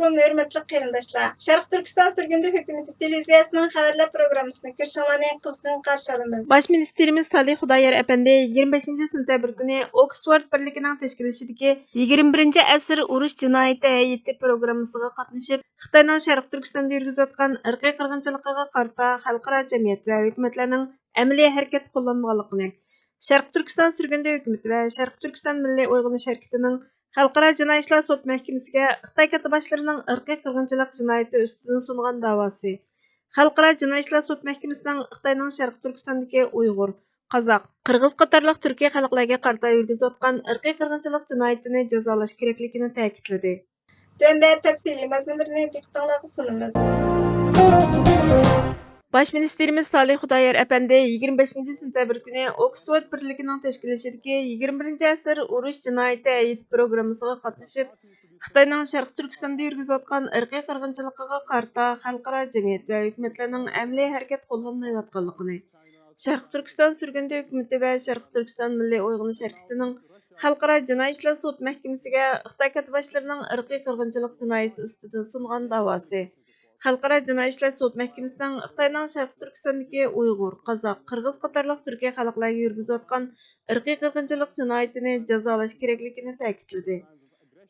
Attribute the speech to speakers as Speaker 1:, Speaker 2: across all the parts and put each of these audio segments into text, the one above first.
Speaker 1: Assalamu hörmetli qarindoshlar. Sharq Turkiston surgundi hukumati televiziyasining xabarlar programmasini ko'rishinglarni qizg'in qarshi olamiz.
Speaker 2: Baş ministerimiz Salih Xudoyor Efendi 25 sentabr kuni Oxford birligining tashkilotidagi 21 asr urush jinoyati hayiti programmasiga qatnashib, Xitoyning Sharq Turkistonda yurgizayotgan irqiy qirg'inchiligiga qarata xalqaro jamiyat va hukumatlarning amaliy harakat qo'llanmaganligini, Sharq Turkiston surgundi hukumati va Sharq Turkiston Milliy Uyg'unish harakatining Xalqaro jinoiy ishlar sud mahkamasiga Xitoy katibaşlarının irqiy qirg'inchilik jinoyati ustidan sungan da'vosi. Xalqaro jinoiy ishlar sud mahkamasining Xitoyning Sharq Turkistondagi Uyg'ur, Qozoq, Qirg'iz qatorliq Turkiya xalqlariga qarata yurgizayotgan irqiy qirg'inchilik jinoyatini jazolash kerakligini ta'kidladi.
Speaker 1: Tunda tafsiliy mazmunlarini diqqatingizga sunamiz.
Speaker 2: Baş ministerimiz Salih Xudoyor Efendi 25 sentabr kuni Oxford birligining tashkilotidagi 21 asr urush jinoyati hayiti programmasiga qatnashib, Xitoyning Sharq Turkistonda yurgizayotgan irqiy qirg'inchiligiga qarata xalqaro jamiyat va hukumatlarning amaliy harakat qo'llanmayotganligini, Sharq Turkiston surgundi hukumati va Sharq Turkiston Milliy Uyg'unish harakatining Xalqaro jinoiy ishlar sud mahkamasiga Xitoy katibaşlarının irqiy qirg'inchilik jinoyati ustidan sungan da'vosi. Xalqaro jinoiy ishlar sud mahkamasining Xitoyning Sharq Turkistondagi Uyg'ur, Qozoq, Qirg'iz qatorliq Turkiya xalqlariga yurgizayotgan irqiy qirg'inchilik jinoyatini jazolash kerakligini ta'kidladi.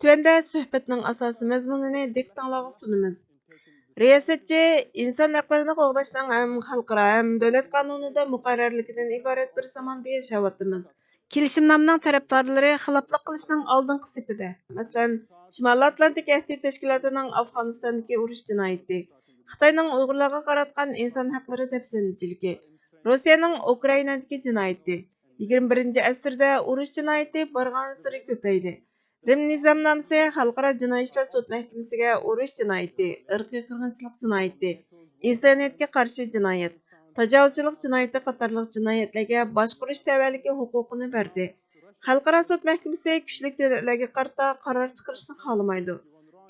Speaker 2: Tuanda suhbatning asosiy mazmunini diqqatingizga sunamiz. Riyosatchi inson haqlarini qo'g'dashning ham xalqaro ham davlat qonunida muqarrarligidan iborat bir zamonda yashayapmiz. Kelishimnomning tarafdorlari xiloflik qilishning oldingi safida. Masalan, Shimoliy Atlantik ahdi tashkilotining Afg'onistondagi urush jinoyati, Xitoyning Uyg'urlarga qaratgan inson haqlari dafsanchiligi, Rossiyaning Ukrainadagi jinoyati, 21-asrda urush jinoyati borgan sari ko'paydi. Rim nizomnomasi Xalqaro jinoiy ishlar sud mahkamasiga urush jinoyati, irqiy qirg'inchilik jinoyati, insoniyatga qarshi jinoyat, tajovuzchilik jinoyati qatorliq jinoyatlarga boshqarish tavalligi huquqini berdi. Xalqaro sud mahkamasi kuchli davlatlarga qarata qaror chiqarishni xohlamaydi.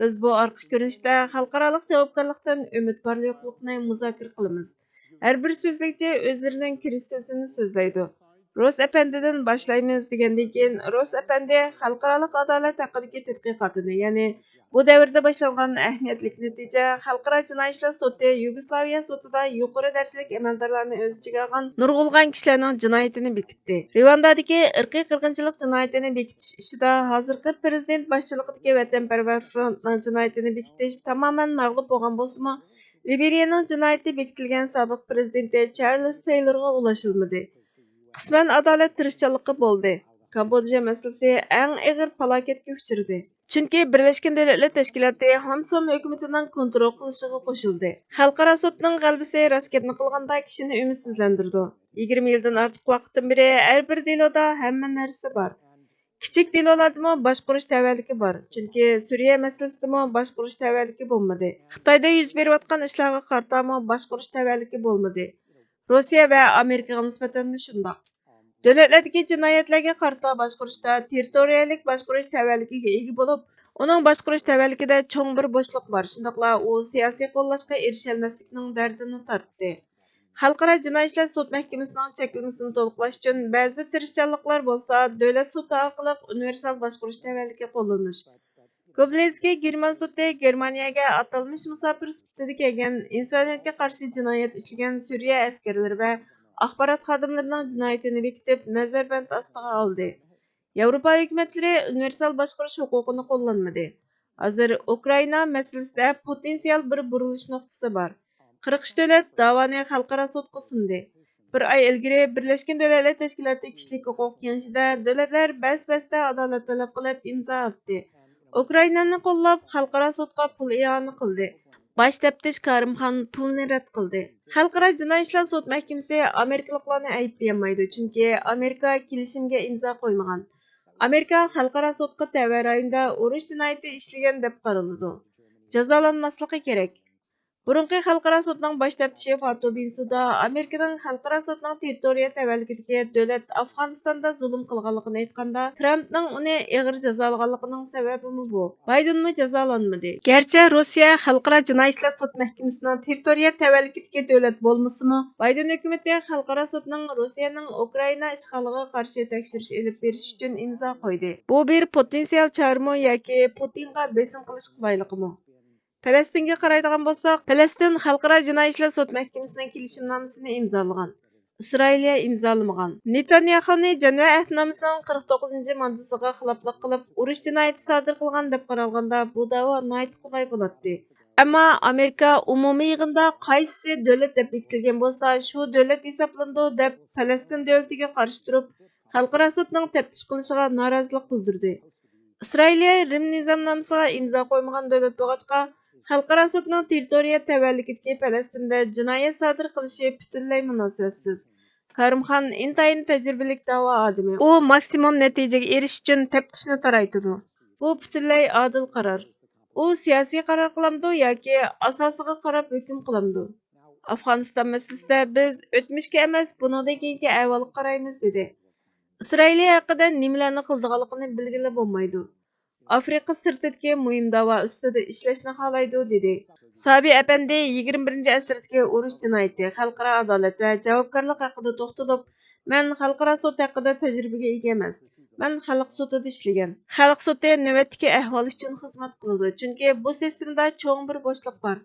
Speaker 2: Biz bu orqa ko'rinishda xalqaroliq javobgarlikdan umid borliqlikni muzokara qilamiz. Har bir so'zlikchi o'zlarining kirish so'zini so'zlaydi. Ross apandidan boshlaymiz degandan keyin Ross apandi xalqaroliq adolat haqidagi tadqiqotini, ya'ni bu davrda boshlangan ahamiyatli natija xalqaro jinoiy ishlar sudi Yugoslaviya sudida yuqori darajalik amaldorlarni o'z ichiga olgan nurg'ulg'an kishilarning jinoyatini bekitdi. Rivandadagi irqiy qirg'inchilik jinoyatini bekitish ishida hozirgi prezident boshchiligidagi Vatanparvar frontning jinoyatini bekitish tamoman mag'lub bo'lgan bo'lsa-mu, Liberiyaning jinoyati bekitilgan sobiq prezidenti Charles Taylorga ulashilmadi. Qisman adolat tirishchanligi bo'ldi. Kambodja masalasi eng og'ir falokatga uchradi. Chunki Birlashgan Davlatlar Tashkiloti Hamsom hukumatining kontrol qilishiga qo'shildi. Xalqaro sudning g'alabasi raskabni qilganda kishini umidsizlantirdi. 20 yildan ortiq vaqtdan beri har bir deloda hamma narsa bor. Kichik delolardami boshqarish tavalligi bor. Chunki Suriya masalasida boshqarish tavalligi bo'lmadi. Xitoyda yuz berayotgan ishlarga qaratami boshqarish tavalligi bo'lmadi. Rossiya va Amerikaga nisbatan shundoq. Davlatlardagi jinoyatlarga qarata boshqarishda territoriyalik boshqarish tavalligiga ega bo'lib, uning boshqarish tavalligida cho'ng bir bo'shliq bor. Shundaqla u siyosiy qo'llashga erisholmaslikning dardini tortdi. Xalqaro jinoiy ishlar sud mahkamasining cheklanmasini to'liqlash uchun ba'zi tirishchanliklar bo'lsa, davlat sudi orqali universal boshqarish tavalligi qo'llanish. Ko'plizga German sudi Germaniyaga atalmish musofir sifatida kelgan insoniyatga qarshi jinoyat ishlagan Suriya askarlari va axborot xodimlarining jinoyatini bekitib, nazarband ostiga oldi. Yevropa hukumatlari universal boshqarish huquqini qo'llanmadi. Hozir Ukraina masalasida potensial bir burilish nuqtasi bor. 43 davlat da'voni xalqaro sudga sundi. Bir oy ilgari Birlashgan Davlatlar Tashkiloti kishilik huquq kengashida davlatlar bas-basda adolat talab qilib imzo atdi. Ukrainani qo'llab xalqaro sudga pul iona qildi. Baş teftiş Karimxon pulni rad qildi. Xalqaro jinoiy ishlar sud mahkamasi amerikaliklarni ayblayolmaydi, chunki Amerika kelishimga imzo qo'ymagan. Amerika xalqaro sudga tava rayonida urush jinoyati ishlagan deb qaraladi. Jazolanmasligi kerak. Burunqi xalqaro sudning baş teftishi Fatou Bensouda Amerikaning xalqaro sudning territoriya tavalligidagi davlat Afg'onistonda zulm qilganligini aytganda, Trumpning uni og'ir jazolaganligining sababimi bu. Baydenmi jazolanmadi. Garchi Rossiya xalqaro jinoiy ishlar sud mahkamasining territoriya tavalligidagi davlat bo'lmasa-mu, Bayden hukumati xalqaro sudning Rossiyaning Ukraina ishg'oliga qarshi tekshirish olib berish uchun imzo qo'ydi. Bu bir potensial chormi yoki Putinga besim qilish qilayligimi? Пәләстинге қарайдыған болсақ, Пәләстин Xalqaro Jinoiy ishlar sud mahkamasining kelishimnomasini imzolagan. İsrailiya imzalamagan. Netanyaxuni Janva ahdnomasining 49-moddasiga xiloflik qilib, urush jinoyati sodir qilgan deb qaralganda, bu da'vo nihoyat qulay bo'ladi. Ammo Amerika umumiy yig'inda qaysi davlat deb bekitilgan bo'lsa, shu davlat hisoblanadi deb Falastin davlatiga qarshi turib, xalqaro sudning taftish qilishiga norozilik bildirdi. İsrailiya Rim nizomnomasiga imzo qo'ymagan davlat bo'lg'achqa, xalqaro sudning territoriya tavalligidagi Falastinda jinoyat sodir qilishi butunlay munosabatsiz. Karimxon intayin tajribalik da'vo odami. U maksimum natijaga erishish uchun taftishni taraytidi. Bu butunlay adil qaror. U siyosiy qaror qilamdi yoki asosiga qarab hukm qilamdi. Afg'oniston masalasida biz o'tmishga emas, bundan keyingi ahvolga qaraymiz dedi. İsrailiya haqida nimalarni qildiganligini bilgili bo'lmaydi. Afrika sirtidagi muhim da'vo ustida ishlashni xohlaydi dedi. Sabi Apandi 21-asrdagi urush jinoyati, xalqaro adolat va javobgarlik haqida to'xtalib, "Men xalqaro sud haqida tajribaga ega emas. Men xalq sudida ishlagan. Xalq sudi navbatdagi ahvol uchun xizmat qiladi, chunki bu sistemda cho'ng bir bo'shliq bor.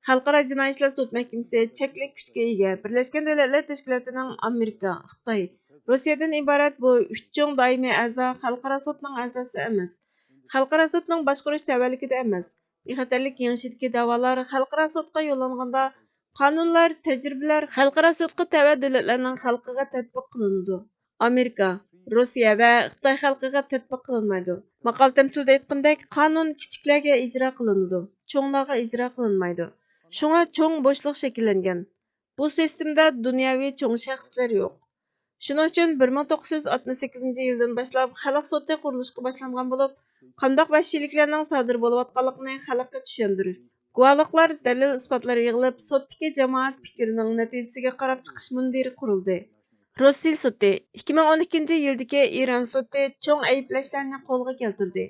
Speaker 2: Xalqaro jinoiy ishlar sud mahkamasi cheklik kuchga ega. Birlashgan Davlatlar Tashkilotining Amerika, Xitoy, Rossiyadan iborat bu 3 cho'ng doimiy a'zo xalqaro sudning a'zosi emas. Xalqaro sudning boshqarish tavalligida emas. Bexatarlik yengishidagi da'volar xalqaro sudga yo'llanganda qonunlar, tajribalar xalqaro sudga tava davlatlarning xalqiga tatbiq qilinadi. Amerika, Rossiya va Xitoy xalqiga tatbiq qilinmaydi. Maqol tamsilda aytgandek, qonun kichiklarga ijro qilinadi, cho'nglarga ijro qilinmaydi. Shunga cho'ng bo'shliq shakllangan. Bu sistemda dunyoviy cho'ng shaxslar yo'q. Shuning uchun 1968-yildan boshlab xalq sudi qurilishga boshlangan bo'lib, qandoq vahshiyliklarning sodir bo'layotganligini xalqqa tushuntirish, guvohliklar, dalil isbotlar yig'ilib, suddagi jamoat fikrining natijasiga qarab chiqish munbiri qurildi. Rossiya sudi 2012-yildagi Eron sudi cho'ng ayblashlarni qo'lga keltirdi.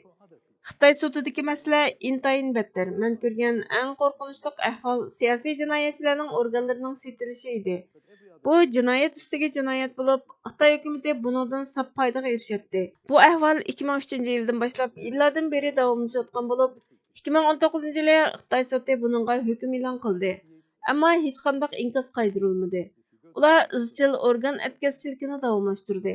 Speaker 2: Xitoy sudidagi masala intayin battar. Men ko'rgan eng qo'rqinchli ahvol siyosiy jinoyatchilarning organlarining setilishi edi. Bu jinoyat ustiga jinoyat bo'lib, Xitoy hukumati bundan sap foydaga erishdi. Bu ahvol 2003-yildan boshlab yillardan beri davomlashayotgan bo'lib, 2019-yili Xitoy sudi buningga hukm e'lon qildi. Ammo hech qanday inkos qaytarilmadi. Ular izchil organ atkazchiligini davomlashtirdi.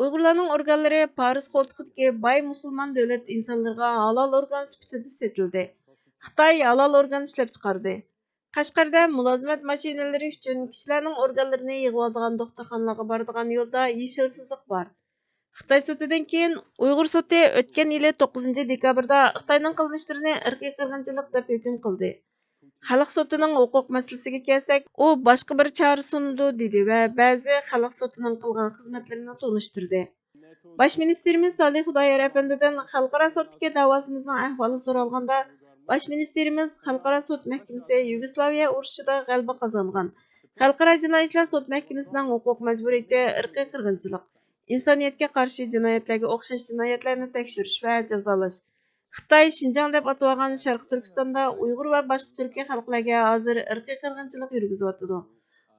Speaker 2: Uyg'urlarning organlari Paris qo'ltiqidagi boy musulmon davlat insonlarga halol organ sifatida sotildi. Xitoy halol organ ishlab chiqardi. Qashqarda mulozimat mashinalari uchun kishilarning organlarini yig'ib oladigan doktorxonalarga boradigan yo'lda yeshil siziq bor. Xitoy sudidan keyin Uyg'ur sudi o'tgan yili 9-dekabrda Xitoyning qilmishlarini irqiy qirg'inchilik deb hukm qildi. Xalq sudining huquq masalasiga kelsak, u boshqa bir chora sunadi dedi va ba'zi xalq sudining qilgan xizmatlarini tunishtirdi. Bosh ministerimiz Salih Xudoyor apandidan xalqaro suddagi da'vosimizning ahvoli so'ralganda, Bosh ministerimiz Xalqaro sud mahkamasi Yugoslaviya urushida g'alaba qozongan. Xalqaro jinoiy ishlar sud mahkamasining huquq majburiyati irqiy qirg'inchilik, insoniyatga qarshi jinoyatlarga o'xshash jinoyatlarni tekshirish va jazolash. Xitoy Xinjiang deb atalgan Sharq Turkistonda Uyg'ur va boshqa turkiy xalqlarga hozir irqiy qirg'inchilik yurgizyapti.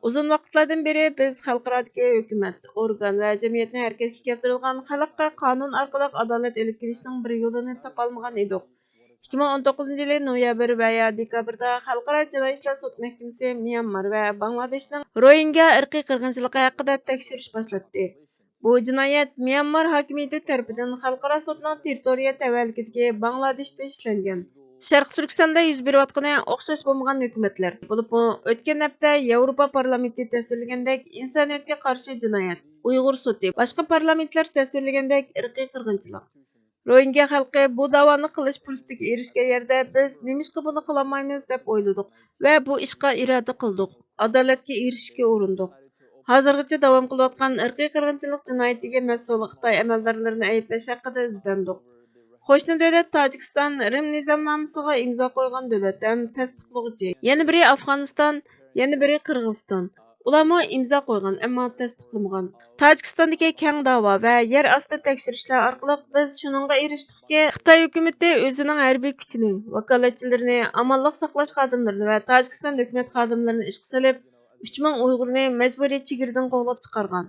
Speaker 2: Uzun vaqtlardan beri biz xalqarodagi hukumat, organ va jamiyatni harakatga keltirilgan xalqqa qonun orqali adolat elib kelishning bir yo'lini topolmagan edik. 2019-yili noyabr va dekabrda Xalqaro jinoiy ishlar sud mahkamasi Myanmar va Bangladeshning Rohingya irqiy qirg'inchiligi haqida tekshirish boshlatdi. Bu jinoyat Myanmar hokimiyati tomonidan xalqaro sudning territoriya tavalligidagi Bangladeshda ishlangan. Sharq Turkistonda yuz berayotgani o'xshash bo'lmagan hukumatlar. Bo'lib, o'tgan hafta Yevropa parlamenti tasvirlagandek insoniyatga qarshi jinoyat, Uyg'ur sudi, boshqa parlamentlar tasvirlagandek irqiy qirg'inchilik. Rohingya xalqi bu da'voni qilish fursatiga erishgan yerda biz nimishqa buni qilolmaymiz deb o'yladik va bu ishga iroda qildik. Adolatga erishishga urindik. Hozirgacha davom qilayotgan irqiy qirg'inchilik jinoyatiga mas'ul Xitoy amaldorlarini ayblash haqida izlandik. Qo'shni davlat Tojikiston Rim nizomnomasiga imzo qo'ygan davlat ham tasdiqlovchi. Yana biri Afg'oniston, yana biri Qirg'iziston. Ularmı imzo qo'ygan, ammo tasdiqlamagan. Tojikistondagi keng da'vo va yer osti tekshirishlar orqali biz shuningga erishdikki, Xitoy hukumati o'zining harbiy kuchini, vakolatchilarini, amonlik saqlash xodimlarini va Tojikiston hukumat xodimlarini ishga solib, 3000 Uyg'urni majburiy chegirdan qo'g'lab chiqargan,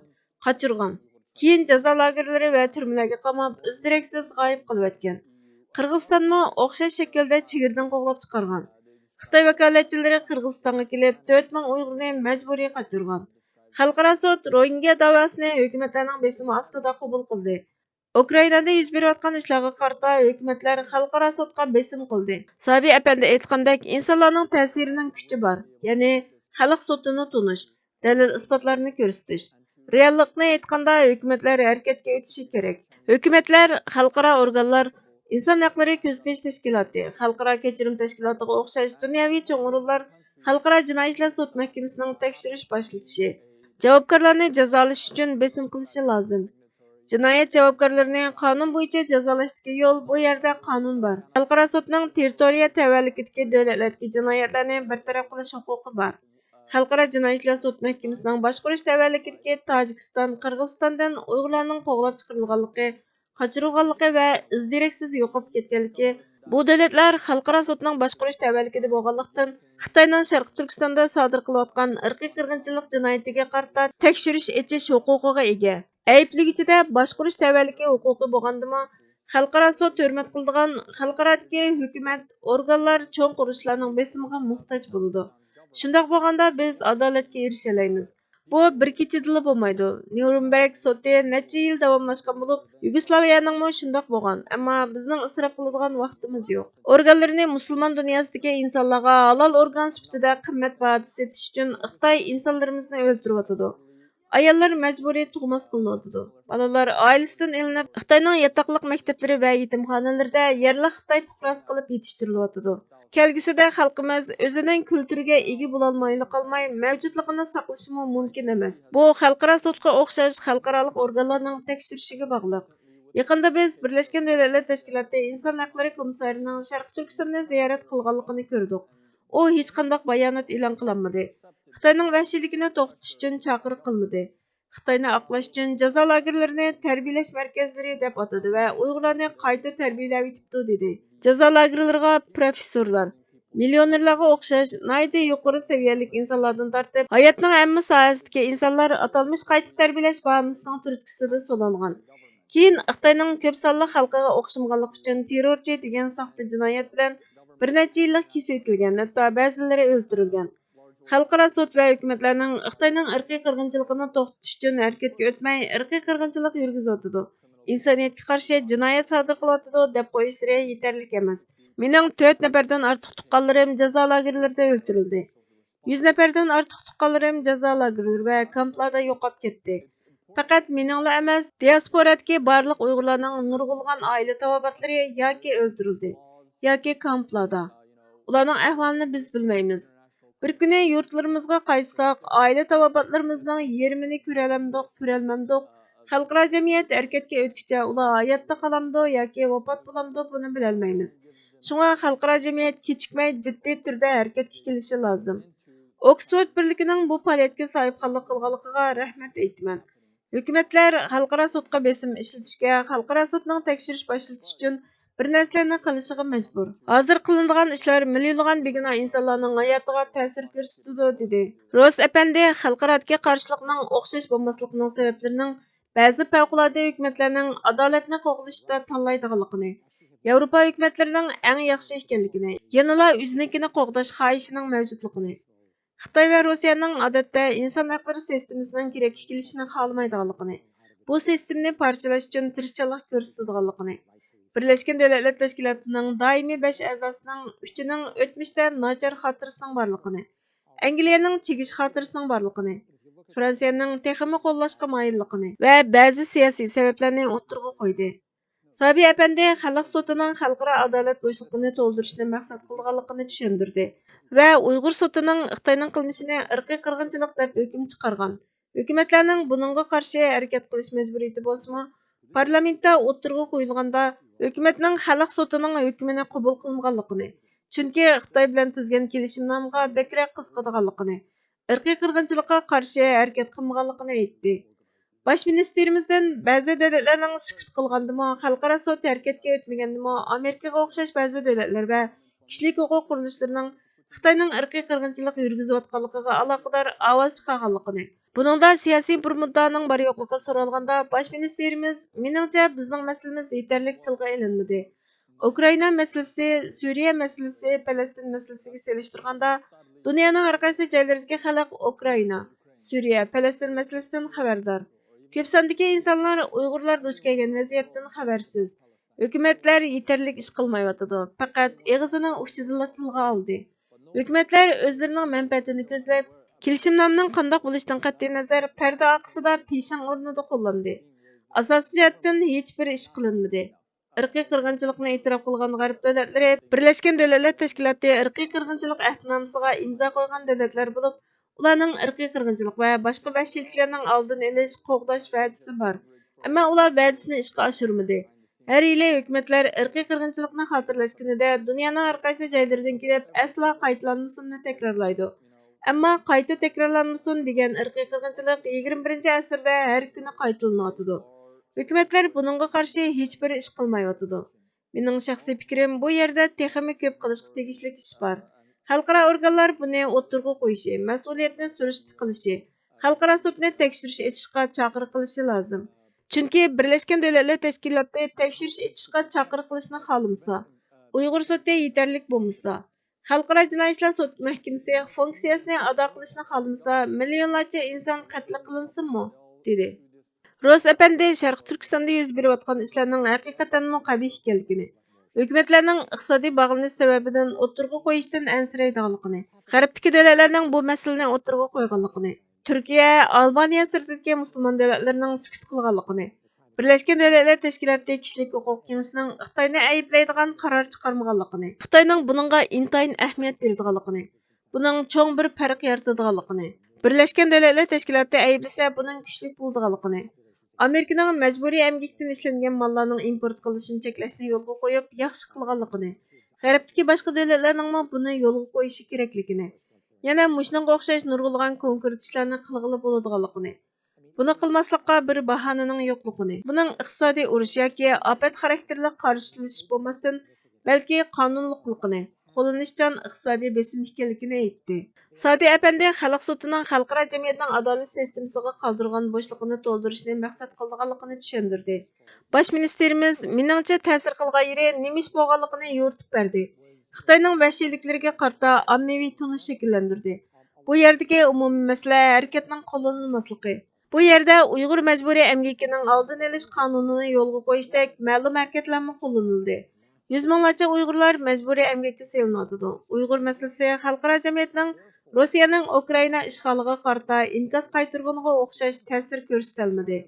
Speaker 2: qochirgan. Keyin jazo lagerlari va turmalarga qamab, izdireksiz g'oyib qilib o'tgan. Qirg'izistonmi o'xshash shaklda chegirdan qo'g'lab chiqargan. Xitoy vakolatchilari Qirg'izistonga kelib, 4000 Uyg'urni majburiy qochirgan. Xalqaro sud Rohingya davosini hukumatlarning besimi ostida qabul qildi. Ukrainada yuz berayotgan ishlarga qarata hukumatlar xalqaro sudga besim qildi. Sabiy apandi aytgandek, insonlarning ta'sirining kuchi bor. Ya'ni xalq sudini tunish, dalil isbotlarni ko'rsatish. Reallikni aytganda hukumatlar harakatga o'tishi kerak. Hukumatlar, xalqaro organlar, inson haqlari kuzatish tashkiloti, xalqaro kechirim tashkilotiga o'xshash dunyoviy cho'ng o'rinlar xalqaro jinoiy ishlar sud mahkamasining tekshirish boshlatishi, javobgarlarni jazolash uchun besim qilishi lozim. Jinoyat javobgarlarini qonun bo'yicha jazolashdagi yo'l bu yerda qonun bor. Xalqaro sudning territoriya tavalludidagi davlatlarga jinoyatlarni bartaraf qilish huquqi bor. Xalqaro jinoiy ishlar sud mahkamasining boshqarish tavalludidagi Tojikiston, Qirg'izistondan Uyg'urlarning qo'g'lab chiqarilganligi, qochirilganligi va izdiraksiz yo'qolib ketganligi bu davlatlar xalqaro sudning boshqarish tavalludida bo'lganlikdan Xitoyning Sharq Turkistonda sodir qilayotgan irqiy qirg'inchilik jinoyatiga qarata tekshirish echish huquqiga ega. Ayblag'ichida boshqarish tavalligi huquqi bo'lgandimi, xalqaro sud hurmat qiladigan xalqarodagi hukumat organlar cho'ng qurishlarning besimiga muhtoj bo'ladi. Shundoq bo'lganda biz adolatga erisha olamiz. Bu bir kechada bo'lmaydi. Nürnberg sudi necha yil davomlashgan bo'lib, Yugoslaviyaning shundoq bo'lgan, ammo bizning isrof qiladigan vaqtimiz yo'q. Organlarni musulmon dunyosidagi insonlarga halol organ sifatida qimmatbaho setish uchun Xitoy insonlarimizni o'ldiryotdi. Ayollar majburiy tug'mas qilinadi. Balalar oilasidan ilinib, Xitoyning yatoqliq maktablari va yetimxonalarida yerli Xitoy fuqarosi qilib yetishtirilyotdi. Kelgusida xalqimiz o'zining kulturiga ega bo'lolmayli qolmay, mavjudligini saqlashi mumkin emas. Bu xalqaro sudga o'xshash xalqaro organlarning tekshirishiga bog'liq. Yaqinda biz Birlashgan Davlatlar Tashkiloti Inson haqlari komissarining Sharq Turkistonni ziyorat qilganligini ko'rdik. U hech qanday bayonot e'lon qilinmadi. Xitoyning vahshiyligini to'xtatish uchun chaqiriq qilmadi. Xitoyni oqlash uchun jazo lagerlarini tarbiyalash markazlari deb atadi va Uyg'urlarni qayta tarbiyalab etibdi dedi. Jazo lagerlariga professorlar, millionerlarga o'xshash naydi yuqori saviyalik insonlardan tortib, hayotning hamma sohasidagi insonlar atalmish qayta tarbiyalash bahonasining turtkisida so'langan. Keyin Xitoyning ko'p sonli xalqiga o'xshamaganlik uchun terrorchi degan soxta jinoyat bilan bir necha yillik kesib etilgan, hatto ba'zilari o'ldirilgan. Xalqaro sud va hukumatlarning Xitoyning irqiy qirg'inchiligini to'xtatish uchun harakatga o'tmay, irqiy qirg'inchilik yurgizayotdi. Insoniyatga qarshi jinoyat sodir qilyotdi deb qo'yishlari yetarli emas. Mening 4 nafardan ortiq tuqqanlarim jazo lagerlarida o'ldirildi. 100 nafardan ortiq tuqqanlarim jazo lagerlari va kamplarda yo'qolib ketdi. Faqat meningla emas, diasporadagi barliq Uyg'urlarning nurg'ulg'an oila tavobatlari yoki o'ldirildi, yoki kamplarda. Ularning ahvolini biz bilmaymiz. Bir kuni yurtlarimizga qaytsak, oila tavobatlarimizning yerimini ko'rolmamdiq. Xalqaro jamiyat harakatga o'tkicha ular hayotda qolamdi yoki vafot bo'lamdi, buni bilolmaymiz. Shunga xalqaro jamiyat kechikmay jiddiy turda harakatga kelishi lozim. Oksford birligining bu faoliyatga sohibxonlik qilganligiga rahmat aytaman. Hukumatlar xalqaro sudga besim ishlatishga, xalqaro sudning tekshirish boshlatish uchun bir narsalarni qilishiga majbur. Hozir qilinadigan ishlar millionlagan begunoh insonlarning hayotiga ta'sir ko'rsatadi dedi. Ross apandi xalqarodagi qarshilikning o'xshash bo'lmasligining sabablarining ba'zi favqulodda hukumatlarning adolatni qo'g'lashda tanlaydiganligini, Yevropa hukumatlarining eng yaxshi ekanligini, yanada o'zinikini qo'g'dash xohishining mavjudligini, Xitoy va Rossiyaning odatda inson haqlari sistemasining kerakli kelishini xohlamaydiganligini, bu sistemani parchalash uchun tirishchilik ko'rsatadiganligini, Birlashgan Davlatlar Tashkilotining doimiy 5 a'zosining 3ning o'tmishda nachar xotirasining borligini, Angliyaning chegish xotirasining borligini, Fransiyaning texmi qo'llashga moyilligini va ba'zi siyosiy sabablarni o'ttirg'a qo'ydi. Sabiy apandi xalq sudining xalqaro adolat bo'shliqini to'ldirishni maqsad qilganligini tushundirdi va Uyg'ur sudining Xitoyning qilmishini irqiy qirg'inchilik deb hukm chiqargan. Hukumatlarning buningga qarshi harakat qilish majburiyati bo'lsa-mu, parlamentda o'ttirg'a qo'yilganda hukumatning xalq sudining hukmini qabul qilmaganligini, chunki Xitoy bilan tuzgan kelishimnomga bekrak qisqadiganligini, irqiy qirg'inchilikqa qarshi harakat qilmaganligini aytdi. Baş ministerimizden ba'zi davlatlarning sukut qilgandimi, xalqaro sud harakatga o'tmagandimi, Amerikaga o'xshash ba'zi davlatlar va kishilik huquq qurilishlarining Xitoyning irqiy qirg'inchilik yurgizayotganligiga aloqador ovoz chiqarganligini, buningda siyosiy bir muddaning bor yo'qligi so'ralganda baş ministerimiz meningcha bizning masalamiz yetarli tilga ilinmadi. Ukrayna masalasi, Suriya masalasi, Falastin masalasiga selishtirganda, dunyoning har qaysi joylaridagi xalq Ukrayna, Suriya, Falastin masalasidan xabardor. Ko'p sondagi insonlar Uyg'urlar duch kelgan vaziyatdan xabarsiz. Hukumatlar yetarlik ish qilmayotidi, faqat og'zining uchidan tilga oldi. Hukumatlar o'zlarining manfaatini ko'zlab, kelishimnomning qandoq bo'lishidan qat'iy nazar parda orqasida peshan o'rnida qo'llandi. Asosiy jihatdan hech bir ish qilinmadi. Irqiy qirg'inchilikni e'tirof qilgan g'arb davlatlari Birlashgan Davlatlar Tashkiloti irqiy qirg'inchilik ahdnomasiga imzo qo'ygan davlatlar bo'lib, ularning irqiy qirg'inchilik va boshqa vahshiyliklarning oldini olish, qo'g'dash va'dasi bor. Ammo ular va'dasini ishga oshirmadi. Har yili hukumatlar irqiy qirg'inchilikni xotirlash kunida dunyoning har qaysi joylaridan kelib, aslo qaytalanmasini takrorlaydi. Ammo qayta takrorlanmasin degan irqiy qirg'inchilik 21-asrda har kuni qaytalanadi. Hukumatlar buningga qarshi hech bir ish qilmayotidi. Mening shaxsiy fikrim, bu yerda texmi ko'p qilishga tegishli ish bor. Xalqaro organlar buni o'tirg'i qo'yishi, mas'uliyatni surishti qilishi, xalqaro sudni tekshirish etishga chaqiriq qilishi lozim. Chunki Birlashgan Davlatlar Tashkiloti tekshirish etishga chaqiriq qilishni xohlamasa, Uyg'ur sudi yetarlik bo'lmasa, Xalqaro jinoiy ishlar sud mahkamasi funksiyasini ado qilishni xohlamasa, millionlarcha inson qatl qilinsinmi, dedi. Ro'z apandi Sharq Turkistonda yuz berayotgan ishlarning haqiqatan qabih ekanligini, hukumatlarning iqtisodiy bog'lanish sababidan o'tirg'i qo'yishdan ansiraydiganligini, g'arbdagi davlatlarning bu masalani o'tirg'i qo'yganligini, Turkiya, Albaniya sirtidagi musulmon davlatlarning sukut qilganligini, Birlashgan Davlatlar Tashkiloti kishilik huquq kengashining Xitoyni ayblaydigan qaror chiqarmaganligini, Xitoyning buningga intayin ahamiyat beradiganligini, buning cho'ng bir farq yaratadiganligini, Birlashgan Davlatlar Tashkiloti ayblasa buning kuchli bo'ladiganligini, Amerikaning majburiy emgakdan ishlangan mallarning import qilishini cheklashni yo'lga qo'yib, yaxshi qilganligini, g'arbdagi boshqa davlatlarning buni yo'lga qo'yishi kerakligini, yana mushunga o'xshash nurg'ulg'an konkret ishlarni qilg'ili bo'ladiganligini, buni qilmaslikqa bir bahonaning yo'qligini, buning iqtisodiy urush yoki ofat xarakterli qarshilanish bo'lmasdan, balki qonunliqligini, qo'llanishchan iqtisodiy besim ekanligini aytdi. Sadi apandi xalq sutining xalqaro jamiyatning adolat sistemasiga qoldirgan bo'shliqini to'ldirishni maqsad qilganligini tushundirdi. Bosh ministerimiz meningcha ta'sir qilgan yeri nemish bo'lganligini yo'ritib berdi. Xitoyning vahshiyliklariga qarta ommaviy tunish shakllantirdi. Bu yerdagi umumiy masala harakatning qo'llanilmasligi. Bu yerda Uyg'ur majburiy emgakining oldini olish qonunini yo'lga qo'yishdek ma'lum harakatlarni qo'llanildi. Yüz minglarcha Uyg'urlar majburiy emgakka selinadi. Uyg'ur masalasi xalqaro jamiyatning Rossiyaning Ukraina ishg'oliga qarta inkos qaytarganiga o'xshash ta'sir ko'rsatilmadi.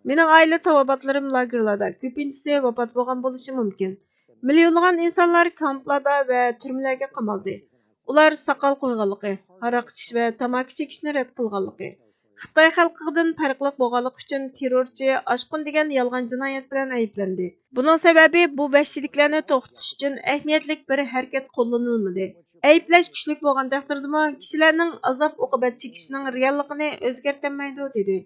Speaker 2: Mening oila tavobatlarim lagerlarda ko'pinchisi vafot bo'lgan bo'lishi mumkin. Millionlagan insonlar kamplarda va turmalarga qamaldi. Ular soqol qo'yganligi, aroq ichish va tamaki chekishni rad qilganligi, Xitoy xalqidan farqli bo'lganligi uchun terrorchi, oshqun degan yolg'on jinoyat bilan ayblandi. Buning sababi bu vahshiyliklarni to'xtatish uchun ahamiyatli bir harakat qo'llanilmadi. Ayblash kuchli bo'lgan taqdirdami, kishilarning azob-uqubat chekishining realligini o'zgartirmaydi, dedi.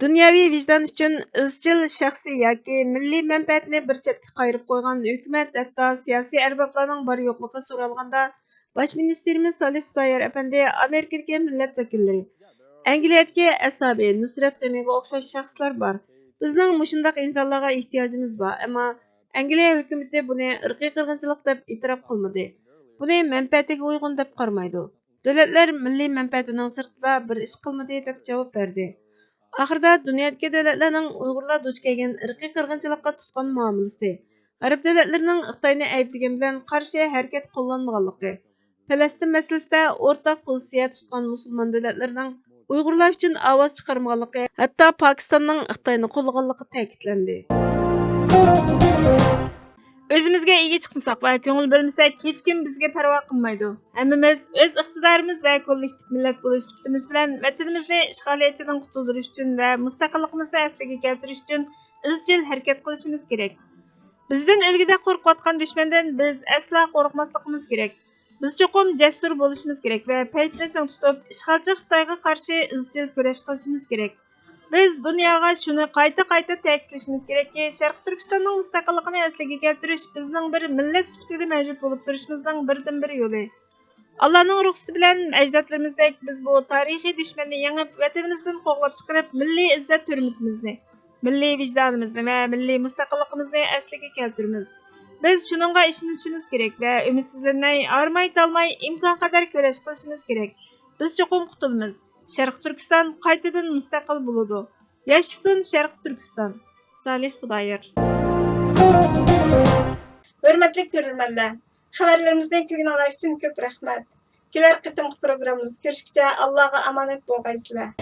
Speaker 2: Dunyoviy vijdon uchun izchil shaxsiy yoki milliy manfaatni bir chetga qayirib qo'ygan hukumat, hatto siyosiy arboblarning bor yo'qligi so'ralganda, bosh ministerimiz Salih Xudoyor apandi Amerikadagi millat vakillari, Angliyadagi asabiy Nusrat G'aniga o'xshash shaxslar bor. Bizning mushundaq insonlarga ehtiyojimiz bor, ammo Angliya hukumati buni irqiy qirg'inchilik deb e'tirof qilmadi. Buni manfaatiga uyg'un deb qarmaydi. Davlatlar milliy manfaatining sirtida bir ish qilmadi deb javob berdi. Oxirida dunyodagi davlatlarning Uyg'urlar duch kelgan irqiy qirg'inchilikqa tutgan muomalasi, g'arb davlatlarining Xitoyni ayblagan bilan qarshi harakat qo'llanmaganligi, Falastin masalasida o'rtaq pozitsiya tutgan musulmon davlatlarning Uyg'urlar uchun ovoz chiqarmaganligi, hatto Pokistonning Xitoyni qo'llaganligi ta'kidlandi. O'zimizga ega chiqmasak va ko'ngil bermasak, hech kim bizga parvo qilmaydi. Hammamiz o'z iqtidorimiz va kollektiv millat bo'lish sifatimiz bilan vatanimizni ishg'oliyatchidan qutuldirish uchun va mustaqilligimizni asliga keltirish uchun izchil harakat qilishimiz kerak. Bizdan ilgida qo'rqayotgan dushmandan biz aslo qo'rqmasligimiz kerak. Biz cho'qim jasur bo'lishimiz kerak va paytni chang tutib, ishg'olchi Xitoyga qarshi izchil kurash qilishimiz kerak. Biz dunyoga shuni qayta ta'kidlashimiz kerakki, Sharq Turkistonning mustaqilligini asliga keltirish bizning bir millat sifatida mavjud bo'lib turishimizning birdan-bir yo'li. Allohning ruxsati bilan ajdodlarimizdek biz bu tarixiy dushmanni yengib, vatanimizdan qo'g'lab chiqarib, milliy izzat hurmatimizni, milliy vijdonimizni va milliy mustaqilligimizni asliga keltiramiz. Biz şununla işinişimiz gerek ve ümitsizlenmey, armay dalmay imkan kadar köreş kılışımız gerek. Biz çoğum kutulumuz. Şarkı Türkistan qaytadan müstakil buludu. Yaşasın Şarkı Türkistan. Salih Xudoyer.
Speaker 1: Hörmətli görürmənlər, xəbərlərimizdən kögün alaq üçün köp rəhmət. Kelər qıtımqı proqramımız görüşkəcə Allah'a amanet bolğaysızlar.